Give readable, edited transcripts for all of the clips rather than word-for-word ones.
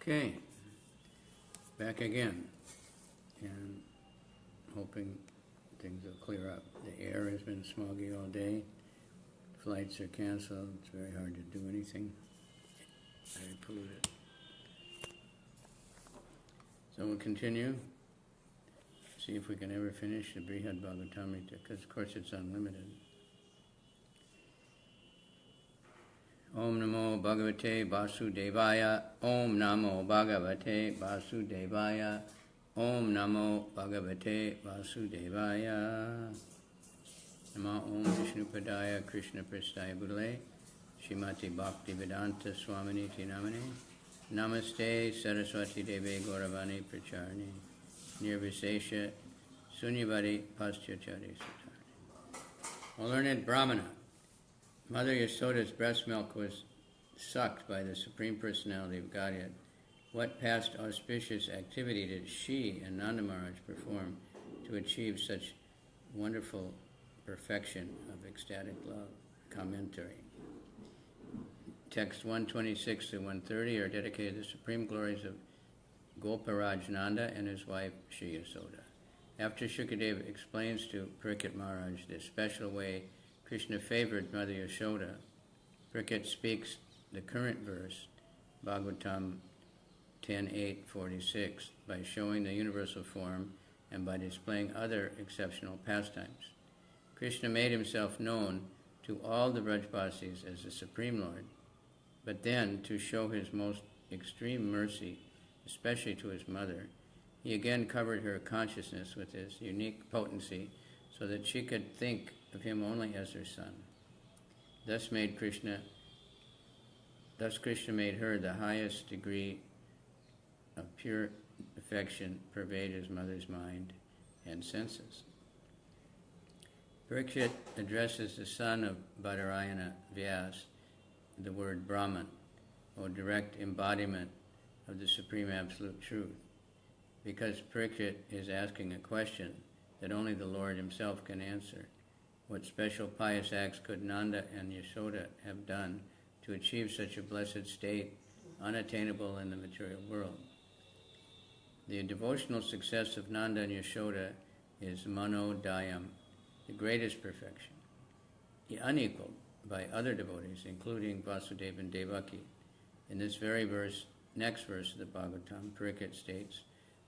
Okay, back again, and hoping things will clear up. The air has been smoggy all day, flights are canceled, it's very hard to do anything, very polluted. So we'll continue, see if we can ever finish the Brihad Bhagavatamrta, because of course it's unlimited. Om Namo Bhagavate Vasudevaya, Om Namo Bhagavate Vasudevaya, Om Namo Bhagavate Vasudevaya. Nama Om Vishnupadaya Krishna Prastaya Budale, Shrimati Bhakti Vedanta Swami Namane, Namaste Saraswati Deve Gauravani Pracharni, Nirvisesha Sunyavadi Paschachari Satarni. O learned Brahmana, Mother Yasoda's breast milk was sucked by the Supreme Personality of Godhead. What past auspicious activity did she and Nanda Maharaj perform to achieve such wonderful perfection of ecstatic love? Commentary. Text 126 to 130 are dedicated to the supreme glories of Goparaj Nanda and his wife Shri Yasoda. After Shukadeva explains to Parikshit Maharaj the special way Krishna favored Mother Yasoda, Parikshit speaks the current verse, Bhagavatam 10.8.46, by showing the universal form and by displaying other exceptional pastimes. Krishna made himself known to all the Brajbasis as the Supreme Lord, but then, to show his most extreme mercy, especially to his mother, he again covered her consciousness with his unique potency so that she could think of him only as her son. Thus Krishna made her the highest degree of pure affection pervade his mother's mind and senses. Parikshit addresses the son of Badarayana Vyas, the word Brahman, or direct embodiment of the Supreme Absolute Truth, because Parikshit is asking a question that only the Lord himself can answer. What special pious acts could Nanda and Yasoda have done to achieve such a blessed state, unattainable in the material world? The devotional success of Nanda and Yasoda is manodayam, the greatest perfection, unequaled by other devotees, including Vasudeva and Devaki. In this very verse, next verse of the Bhagavatam, Parikshit states,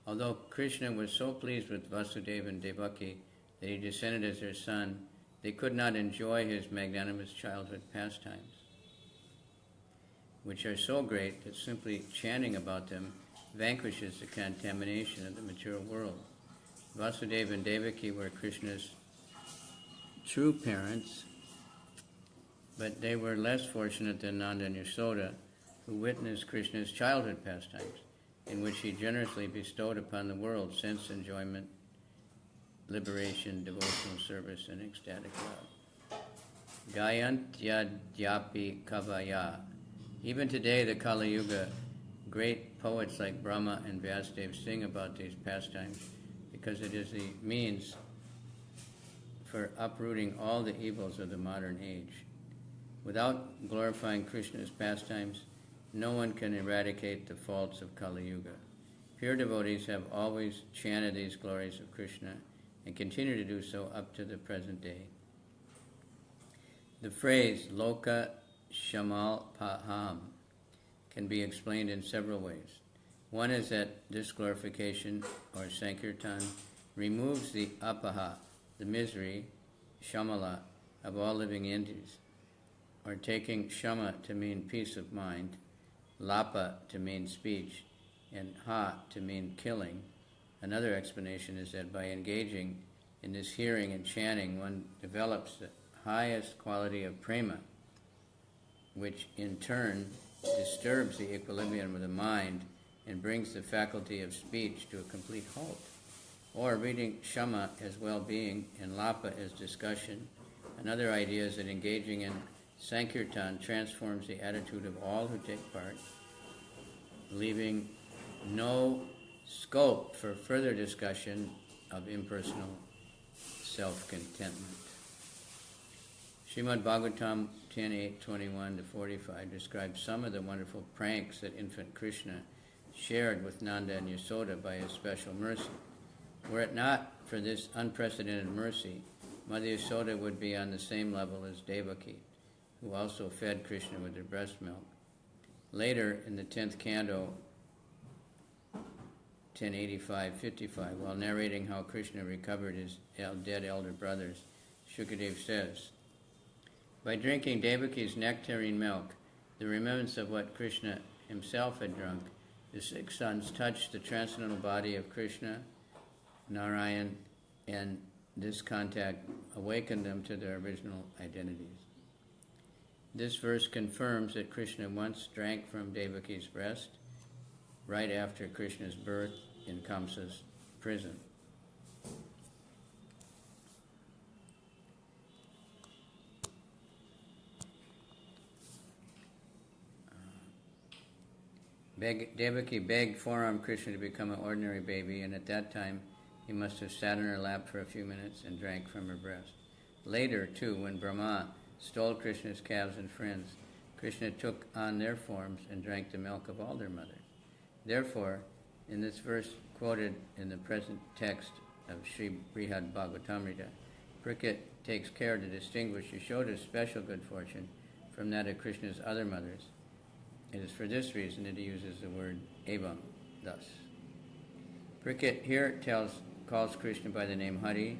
although Krishna was so pleased with Vasudeva and Devaki that he descended as their son, they could not enjoy his magnanimous childhood pastimes, which are so great that simply chanting about them vanquishes the contamination of the material world. Vasudeva and Devaki were Krishna's true parents, but they were less fortunate than Nanda and Yasoda, who witnessed Krishna's childhood pastimes, in which he generously bestowed upon the world sense enjoyment, liberation, devotional service, and ecstatic love. Gayantya-dyapi kavaya. Even today, the Kali Yuga, great poets like Brahma and Vyasadeva sing about these pastimes because it is the means for uprooting all the evils of the modern age. Without glorifying Krishna's pastimes, no one can eradicate the faults of Kali Yuga. Pure devotees have always chanted these glories of Krishna and continue to do so up to the present day. The phrase Loka Shamal Paham can be explained in several ways. One is that this glorification, or Sankirtan, removes the apaha, the misery, shamala, of all living entities, or taking shama to mean peace of mind, lapa to mean speech, and ha to mean killing. Another explanation is that by engaging in this hearing and chanting, one develops the highest quality of prema, which in turn disturbs the equilibrium of the mind and brings the faculty of speech to a complete halt. Or reading shama as well-being and lapa as discussion. Another idea is that engaging in Sankirtan transforms the attitude of all who take part, leaving no scope for further discussion of impersonal self-contentment. Srimad Bhagavatam 10.8.21-45 describes some of the wonderful pranks that infant Krishna shared with Nanda and Yasoda by his special mercy. Were it not for this unprecedented mercy, Mother Yasoda would be on the same level as Devaki, who also fed Krishna with her breast milk. Later, in the 10th canto, 1085-55, while narrating how Krishna recovered his dead elder brothers, Shukadev says, by drinking Devaki's nectarine milk, the remembrance of what Krishna himself had drunk, the 6 sons touched the transcendental body of Krishna, Narayan, and this contact awakened them to their original identities. This verse confirms that Krishna once drank from Devaki's breast, right after Krishna's birth in Kamsa's prison. Devaki begged forearm Krishna to become an ordinary baby, and at that time he must have sat in her lap for a few minutes and drank from her breast. Later, too, when Brahma stole Krishna's calves and friends, Krishna took on their forms and drank the milk of all their mothers. Therefore, in this verse quoted in the present text of Sri Brihad Bhagavatamrta, Brihad takes care to distinguish Yasoda's special good fortune from that of Krishna's other mothers. It is for this reason that he uses the word evam, thus. Brihad here calls Krishna by the name Hari,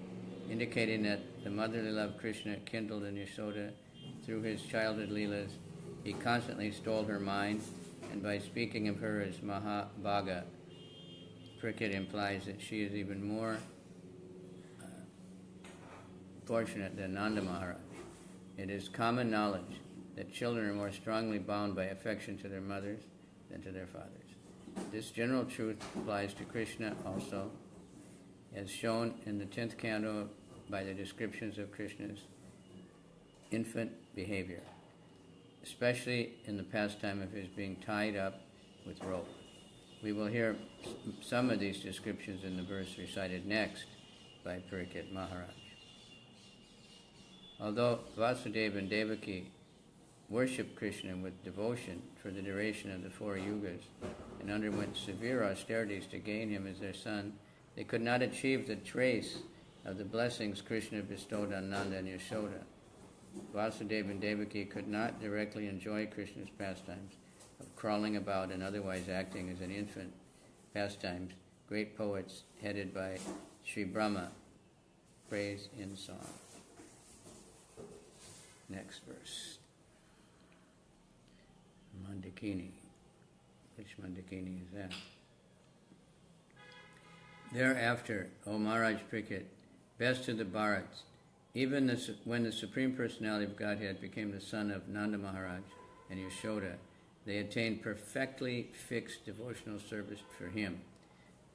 indicating that the motherly love Krishna kindled in Yasoda through his childhood leelas. He constantly stole her mind, and by speaking of her as Mahabhaga, Brihad implies that she is even more fortunate than Nanda Maharaj. It is common knowledge that children are more strongly bound by affection to their mothers than to their fathers. This general truth applies to Krishna also, as shown in the 10th canto by the descriptions of Krishna's infant behavior, especially in the pastime of his being tied up with rope. We will hear some of these descriptions in the verse recited next by Parikshit Maharaj. Although Vasudeva and Devaki worshipped Krishna with devotion for the duration of the 4 yugas and underwent severe austerities to gain him as their son, they could not achieve the trace of the blessings Krishna bestowed on Nanda and Yasoda. Vasudeva and Devaki could not directly enjoy Krishna's pastimes of crawling about and otherwise acting as an infant pastimes great poets headed by Sri Brahma praise in song. Next verse. Mandakini. Which Mandakini is that? Thereafter, O Maharaj Parikshit, best of the Bharats, even when the Supreme Personality of Godhead became the son of Nanda Maharaj and Yasoda, they attained perfectly fixed devotional service for him.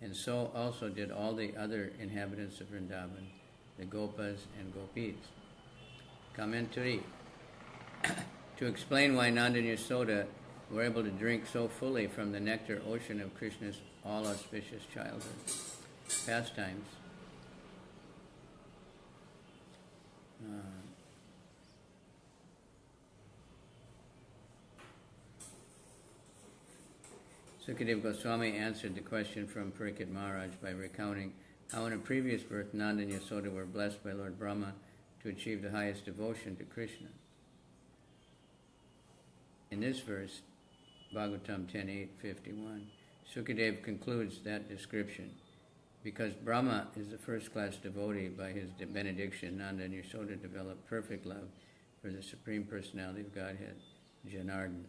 And so also did all the other inhabitants of Vrindavan, the Gopas and Gopis. Commentary. To explain why Nanda and Yasoda were able to drink so fully from the nectar ocean of Krishna's all-auspicious childhood pastimes, Sukadeva Goswami answered the question from Parikshit Maharaj by recounting how in a previous birth Nanda and Yasoda were blessed by Lord Brahma to achieve the highest devotion to Krishna. In this verse, Bhagavatam 10.8.51, Sukadeva concludes that description. Because Brahma is the first-class devotee, by his benediction, Nanda and Yasoda developed perfect love for the Supreme Personality of Godhead, Janardhan,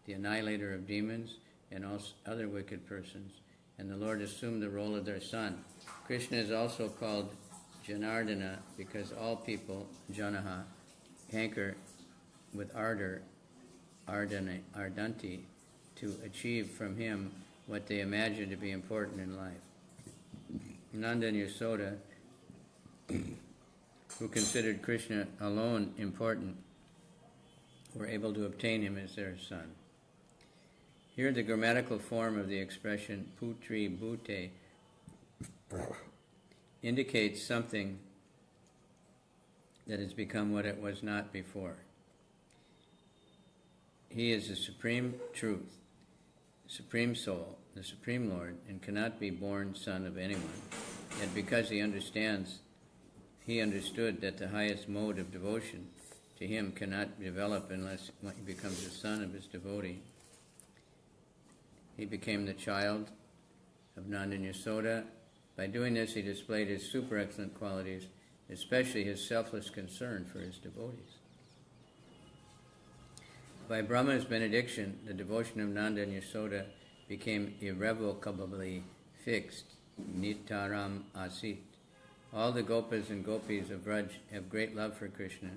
the annihilator of demons and all other wicked persons, and the Lord assumed the role of their son. Krishna is also called Janardana because all people, Janaha, hanker with ardor, ardanti, to achieve from him what they imagine to be important in life. Nanda and Yasoda, who considered Krishna alone important, were able to obtain him as their son. Here the grammatical form of the expression putri bhute indicates something that has become what it was not before. He is the supreme truth, Supreme Soul, the Supreme Lord, and cannot be born son of anyone. Yet because he understood that the highest mode of devotion to him cannot develop unless he becomes the son of his devotee, he became the child of Nanda and Yasoda. By doing this, he displayed his super excellent qualities, especially his selfless concern for his devotees. By Brahma's benediction, the devotion of Nanda and Yasoda became irrevocably fixed, nitaram asit. All the Gopas and Gopis of Vraj have great love for Krishna,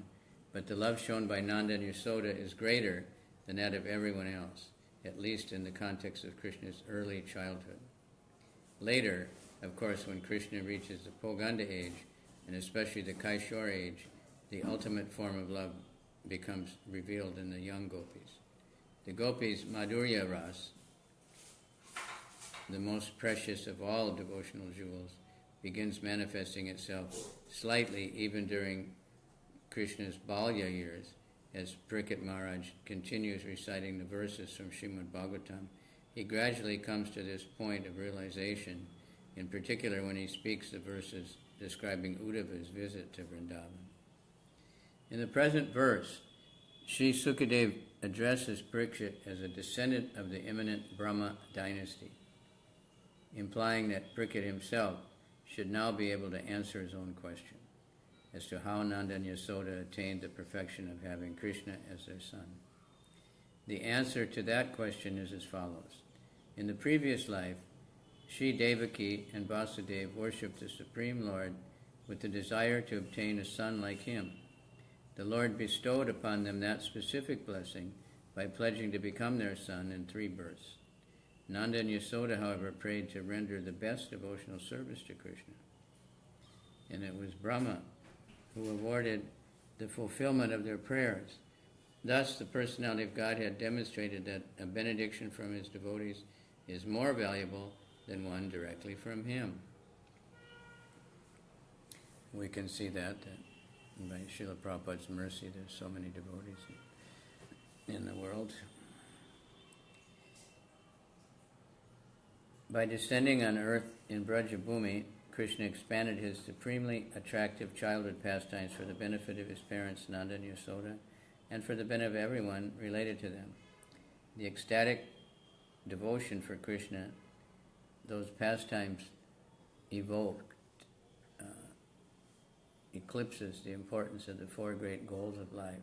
but the love shown by Nanda and Yasoda is greater than that of everyone else, at least in the context of Krishna's early childhood. Later, of course, when Krishna reaches the Poganda age, and especially the Kaishore age, the ultimate form of love becomes revealed in the young Gopis. The Gopis' Madhurya Ras, the most precious of all devotional jewels, begins manifesting itself slightly even during Krishna's Balya years, as Brihad Maharaj continues reciting the verses from Srimad Bhagavatam. He gradually comes to this point of realization, in particular when he speaks the verses describing Uddhava's visit to Vrindavan. In the present verse, Sri Sukadev addresses Parikshit as a descendant of the eminent Brahma dynasty, implying that Parikshit himself should now be able to answer his own question as to how Nanda and Yasoda attained the perfection of having Krishna as their son. The answer to that question is as follows. In the previous life, Sri Devaki and Vasudeva worshipped the Supreme Lord with the desire to obtain a son like him. The Lord bestowed upon them that specific blessing by pledging to become their son in 3 births. Nanda and Yasoda, however, prayed to render the best devotional service to Krishna. And it was Brahma who awarded the fulfillment of their prayers. Thus, the personality of Godhead demonstrated that a benediction from his devotees is more valuable than one directly from him. We can see that by Srila Prabhupada's mercy, there's so many devotees in the world. By descending on earth in Brajabhumi, Krishna expanded his supremely attractive childhood pastimes for the benefit of his parents, Nanda and Yasoda, and for the benefit of everyone related to them. The ecstatic devotion for Krishna those pastimes evoked eclipses the importance of the 4 great goals of life.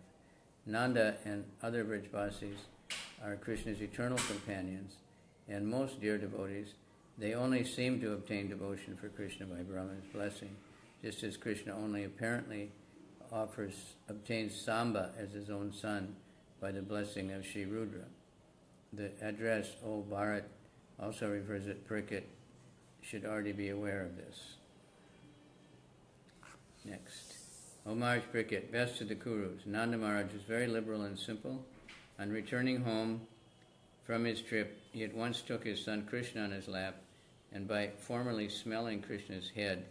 Nanda and other Vrajvasis are Krishna's eternal companions, and most dear devotees, they only seem to obtain devotion for Krishna by Brahma's blessing, just as Krishna only apparently obtains Samba as his own son by the blessing of Sri Rudra. The address, O Bharat, also refers that Parikshit should already be aware of this. Next. O Maharaj Parikshit, best of the Kurus, Nanda Maharaj was very liberal and simple. On returning home from his trip, he at once took his son Krishna on his lap, and by formally smelling Krishna's head,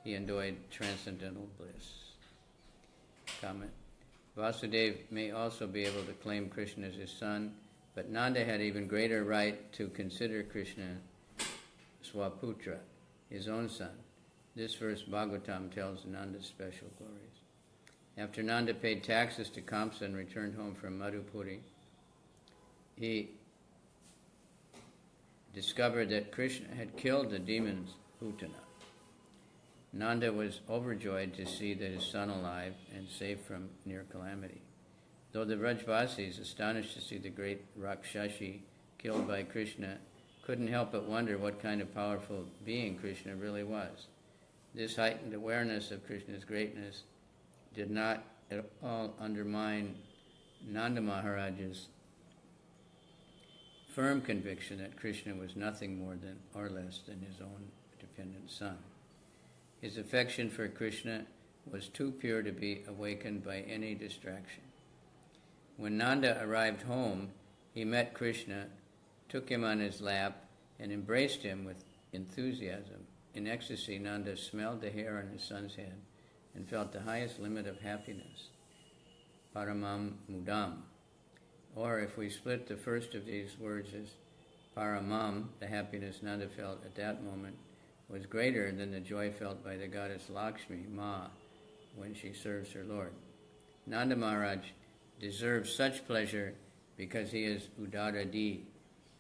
he enjoyed transcendental bliss. Comment. Vasudeva may also be able to claim Krishna as his son, but Nanda had even greater right to consider Krishna Swaputra, his own son. This verse Bhagavatam tells Nanda's special glories. After Nanda paid taxes to Kamsa and returned home from Madhupuri, he discovered that Krishna had killed the demons Putana. Nanda was overjoyed to see that his son alive and safe from near calamity. Though the Vrajvasis, astonished to see the great Rakshashi killed by Krishna, couldn't help but wonder what kind of powerful being Krishna really was. This heightened awareness of Krishna's greatness did not at all undermine Nanda Maharaj's firm conviction that Krishna was nothing more than or less than his own dependent son. His affection for Krishna was too pure to be awakened by any distraction. When Nanda arrived home, he met Krishna, took him on his lap, and embraced him with enthusiasm. In ecstasy, Nanda smelled the hair on his son's head and felt the highest limit of happiness, paramam mudam. Or if we split the first of these words as paramam, the happiness Nanda felt at that moment, was greater than the joy felt by the goddess Lakshmi, Ma, when she serves her Lord. Nanda Maharaj deserves such pleasure because he is Udaradi,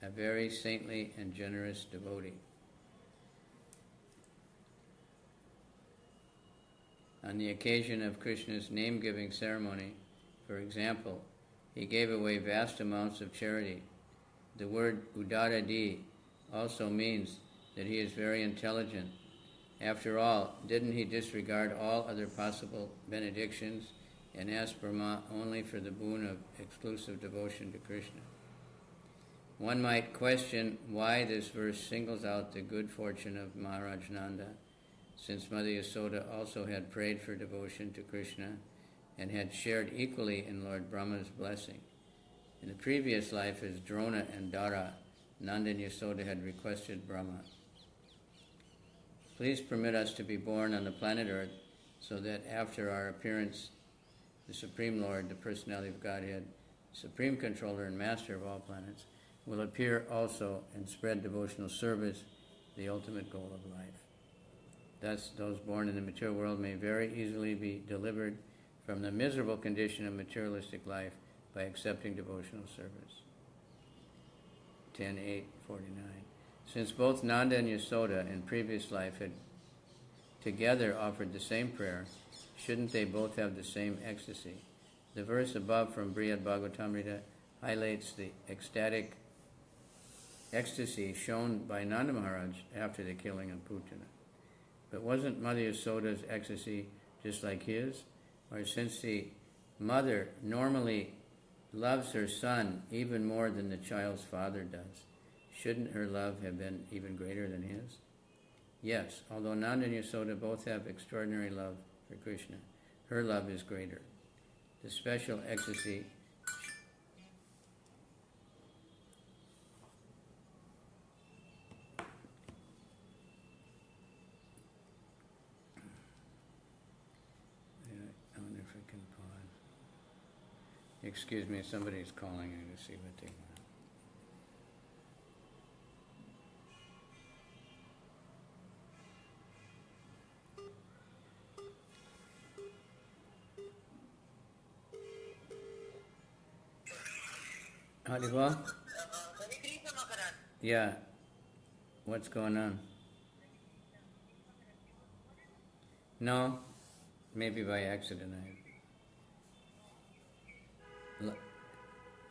a very saintly and generous devotee. On the occasion of Krishna's name-giving ceremony, for example, he gave away vast amounts of charity. The word Udaradi also means that he is very intelligent. After all, didn't he disregard all other possible benedictions and ask Brahma only for the boon of exclusive devotion to Krishna? One might question why this verse singles out the good fortune of Maharaj Nanda, since Mother Yasoda also had prayed for devotion to Krishna and had shared equally in Lord Brahma's blessing. In the previous life as Drona and Dara, Nanda and Yasoda had requested Brahma, "Please permit us to be born on the planet Earth so that after our appearance, the Supreme Lord, the Personality of Godhead, Supreme Controller and Master of all planets, will appear also and spread devotional service, the ultimate goal of life. Thus, those born in the material world may very easily be delivered from the miserable condition of materialistic life by accepting devotional service." 10.8.49. Since both Nanda and Yasoda in previous life had together offered the same prayer, shouldn't they both have the same ecstasy? The verse above from Brihad Bhagavatamrta highlights the ecstatic ecstasy shown by Nanda Maharaj after the killing of Putana. But wasn't Mother Yasoda's ecstasy just like his? Or since the mother normally loves her son even more than the child's father does, shouldn't her love have been even greater than his? Yes, although Nanda and Yasoda both have extraordinary love for Krishna, her love is greater. The special ecstasy Excuse me, somebody's calling me to see what they want. Haribo? Yeah. What's going on? No, maybe by accident.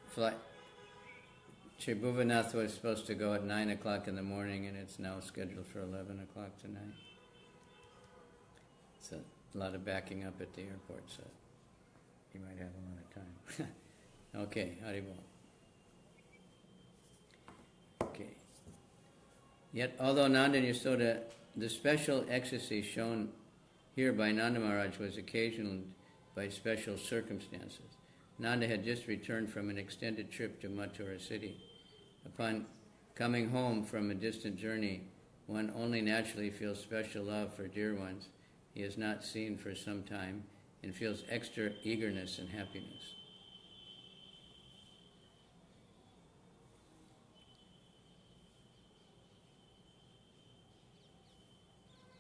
Flight. Tribhuvanath was supposed to go at 9 o'clock in the morning, and it's now scheduled for 11 o'clock tonight. It's a lot of backing up at the airport, so you might have a lot of time. Okay, Haribo. Okay. Yet, although Nanda and Yasoda, the special ecstasy shown here by Nanda Maharaj was occasioned by special circumstances. Nanda had just returned from an extended trip to Mathura city. Upon coming home from a distant journey, one only naturally feels special love for dear ones he has not seen for some time and feels extra eagerness and happiness.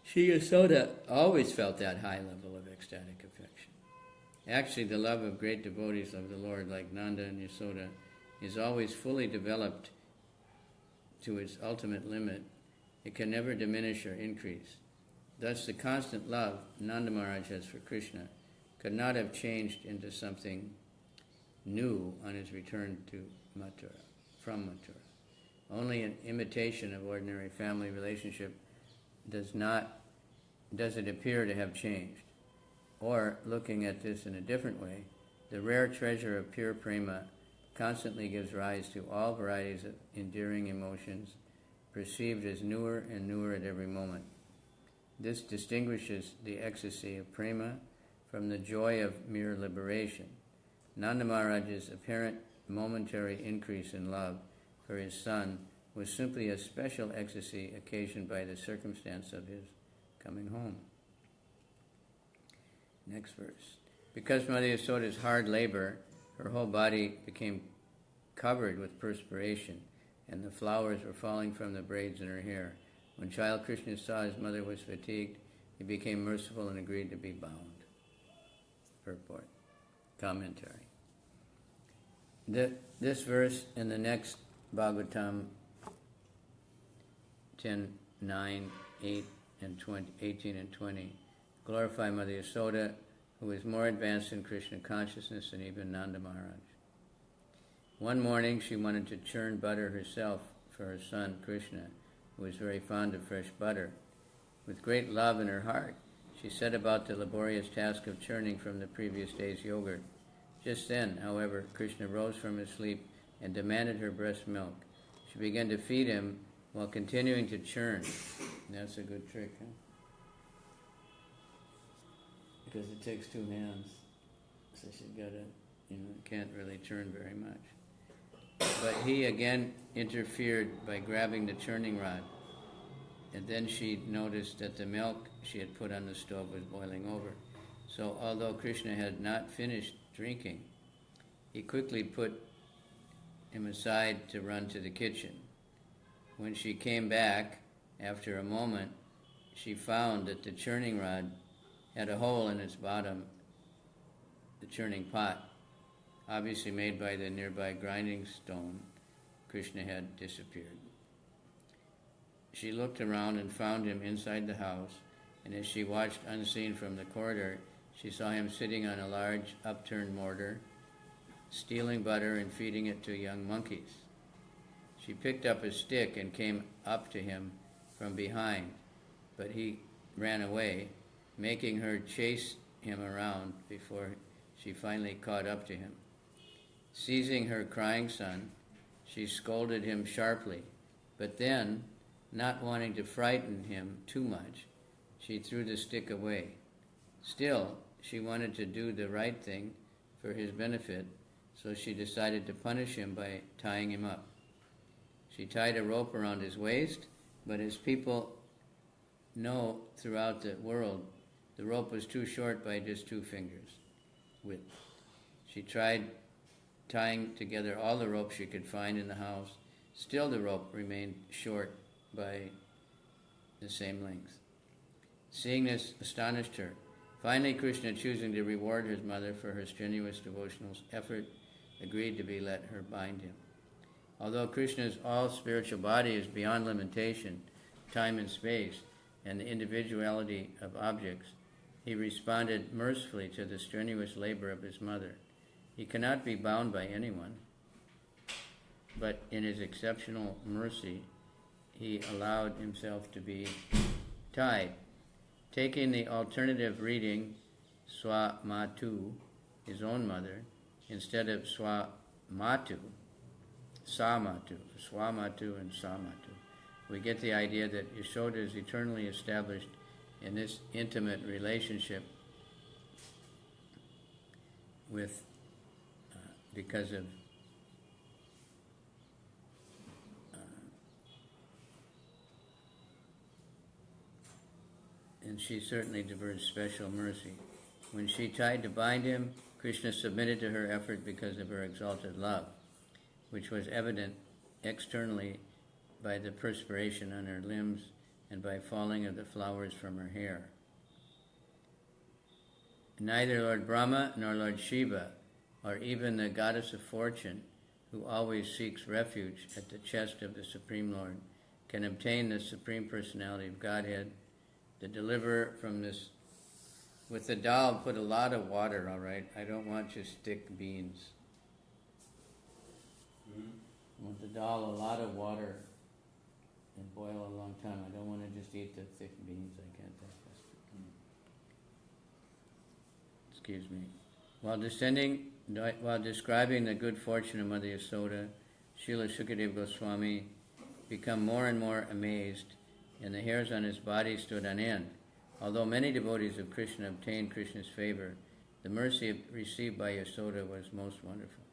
Sri Yasoda always felt that high level of ecstatic affection. Actually, the love of great devotees of the Lord, like Nanda and Yasoda, is always fully developed to its ultimate limit. It can never diminish or increase. Thus, the constant love Nanda Maharaj has for Krishna could not have changed into something new on his return to Mathura, from Mathura. Only an imitation of ordinary family relationship does it appear to have changed. Or, looking at this in a different way, the rare treasure of pure prema constantly gives rise to all varieties of endearing emotions, perceived as newer and newer at every moment. This distinguishes the ecstasy of prema from the joy of mere liberation. Nanda Maharaj's apparent momentary increase in love for his son was simply a special ecstasy occasioned by the circumstance of his coming home. Next verse. Because Mother Yasoda's hard labor, her whole body became covered with perspiration, and the flowers were falling from the braids in her hair. When child Krishna saw his mother was fatigued, he became merciful and agreed to be bound. Purport. Commentary. This verse in the next Bhagavatam 10, 9, 8, and 20, 18 and 20 glorify Mother Yasoda, who is more advanced in Krishna consciousness than even Nanda Maharaj. One morning she wanted to churn butter herself for her son Krishna, who was very fond of fresh butter. With great love in her heart, she set about the laborious task of churning from the previous day's yogurt. Just then, however, Krishna rose from his sleep and demanded her breast milk. She began to feed him while continuing to churn. That's a good trick, huh? Because it takes two hands. So she's got to, can't really churn very much. But he again interfered by grabbing the churning rod. And then she noticed that the milk she had put on the stove was boiling over. So although Krishna had not finished drinking, he quickly put him aside to run to the kitchen. When she came back, after a moment, she found that the churning rod had a hole in its bottom, the churning pot, obviously made by the nearby grinding stone. Krishna had disappeared. She looked around and found him inside the house, and as she watched unseen from the corridor, she saw him sitting on a large upturned mortar, stealing butter and feeding it to young monkeys. She picked up a stick and came up to him from behind, but he ran away, making her chase him around before she finally caught up to him. Seizing her crying son, she scolded him sharply, but then, not wanting to frighten him too much, she threw the stick away. Still, she wanted to do the right thing for his benefit, so she decided to punish him by tying him up. She tied a rope around his waist, but as people know throughout the world, the rope was too short by just 2 fingers width. She tried tying together all the rope she could find in the house. Still the rope remained short by the same length. Seeing this astonished her. Finally, Krishna, choosing to reward his mother for her strenuous devotional effort, agreed to be let her bind him. Although Krishna's all-spiritual body is beyond limitation, time and space, and the individuality of objects, he responded mercifully to the strenuous labor of his mother. He cannot be bound by anyone, but in his exceptional mercy, he allowed himself to be tied. Taking the alternative reading, Swamatu, his own mother, instead of Swamatu, Samatu, Swamatu and Samatu, we get the idea that Yasoda is eternally established in this intimate relationship with, because of and she certainly diverged special mercy. When she tried to bind him, Krishna submitted to her effort because of her exalted love, which was evident externally by the perspiration on her limbs and by falling of the flowers from her hair. Neither Lord Brahma nor Lord Shiva, or even the goddess of fortune, who always seeks refuge at the chest of the Supreme Lord, can obtain the Supreme Personality of Godhead. The deliverer from this, with the dal, put a lot of water, all right? I don't want just thick beans. I want the dal a lot of water and boil a long time. I don't want to just eat the thick beans. I can't digest it. Excuse me. While describing the good fortune of Mother Yasoda, Srila Sukadeva Goswami became more and more amazed, and the hairs on his body stood on end. Although many devotees of Krishna obtained Krishna's favor, the mercy received by Yasoda was most wonderful.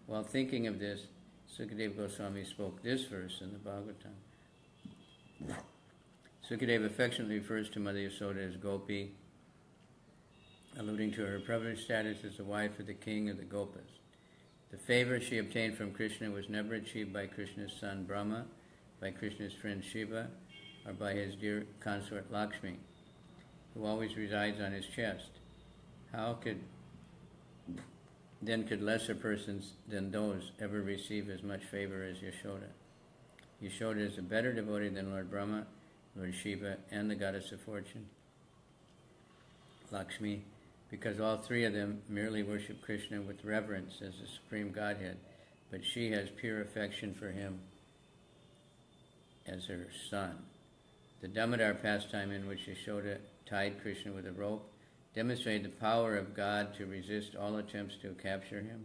While thinking of this, Sukadeva Goswami spoke this verse in the Bhagavatam. Sukadeva affectionately refers to Mother Yasoda as Gopi, alluding to her privileged status as the wife of the king of the Gopas. The favor she obtained from Krishna was never achieved by Krishna's son Brahma, by Krishna's friend Shiva, or by his dear consort Lakshmi, who always resides on his chest. How could lesser persons than those ever receive as much favor as Yasoda? Yasoda is a better devotee than Lord Brahma, Lord Shiva, and the goddess of fortune, Lakshmi, because all three of them merely worship Krishna with reverence as the supreme Godhead, but she has pure affection for him as her son. The Damodar pastime, in which Yasoda tied Krishna with a rope, demonstrated the power of God to resist all attempts to capture him.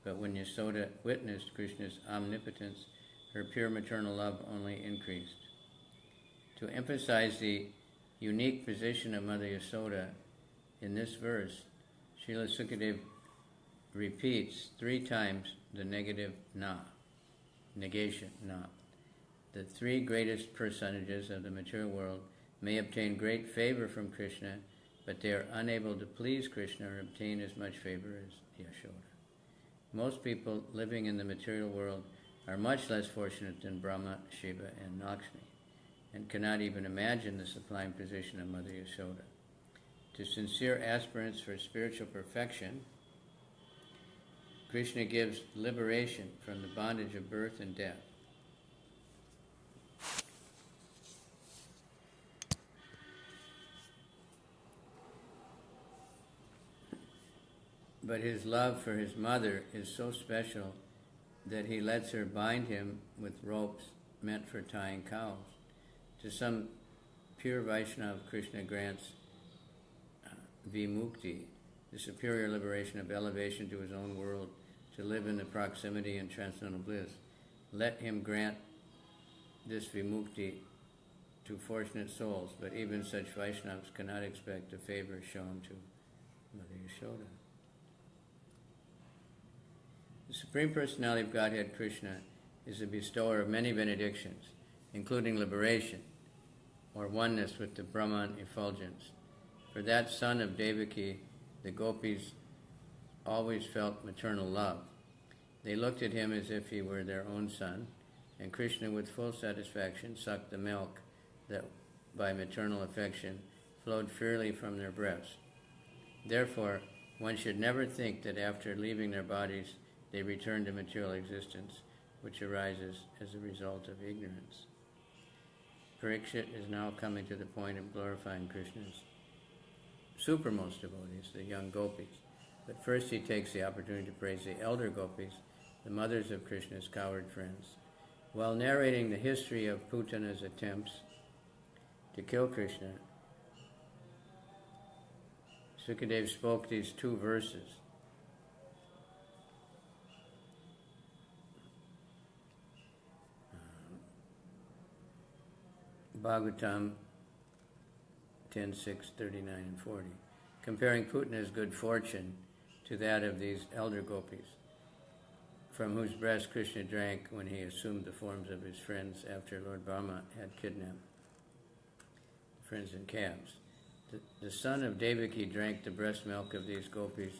But when Yasoda witnessed Krishna's omnipotence, her pure maternal love only increased. To emphasize the unique position of Mother Yasoda, in this verse, Srila Sukadeva repeats 3 times the negative na, negation na. The 3 greatest personages of the material world may obtain great favor from Krishna, but they are unable to please Krishna or obtain as much favor as Yasoda. Most people living in the material world are much less fortunate than Brahma, Shiva, and Lakshmi, and cannot even imagine the sublime position of Mother Yasoda. To sincere aspirants for spiritual perfection, Krishna gives liberation from the bondage of birth and death. But his love for his mother is so special that he lets her bind him with ropes meant for tying cows. To some pure Vaishnava, Krishna grants vimukti, the superior liberation of elevation to his own world, to live in the proximity and transcendental bliss. Let him grant this vimukti to fortunate souls, but even such Vaishnavas cannot expect the favor shown to Mother Yasoda. The Supreme Personality of Godhead, Krishna, is the bestower of many benedictions, including liberation, or oneness with the Brahman effulgence. For that son of Devaki, the gopis always felt maternal love. They looked at him as if he were their own son, and Krishna, with full satisfaction, sucked the milk that, by maternal affection, flowed freely from their breasts. Therefore, one should never think that after leaving their bodies, they return to material existence, which arises as a result of ignorance. Parikshit is now coming to the point of glorifying Krishna's supermost devotees, the young gopis. But first he takes the opportunity to praise the elder gopis, the mothers of Krishna's cowherd friends. While narrating the history of Putana's attempts to kill Krishna, Sukadeva spoke these 2 verses. Bhagavatam 10:6, 39 and 40, comparing Putana's good fortune to that of these elder gopis, from whose breast Krishna drank when he assumed the forms of his friends after Lord Brahma had kidnapped friends and calves. The son of Devaki drank the breast milk of these gopis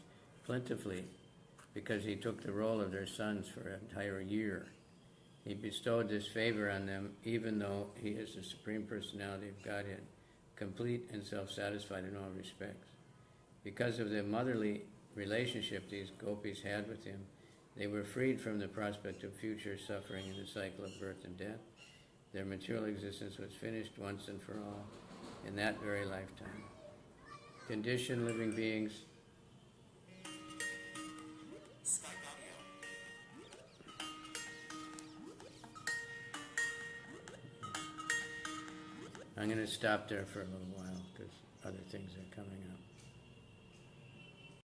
plentifully because he took the role of their sons for an entire year. He bestowed this favor on them even though he is the Supreme Personality of Godhead, complete and self-satisfied in all respects. Because of the motherly relationship these gopis had with him, they were freed from the prospect of future suffering in the cycle of birth and death. Their material existence was finished once and for all in that very lifetime. Conditioned living beings I'm going to stop there for a little while because other things are coming up.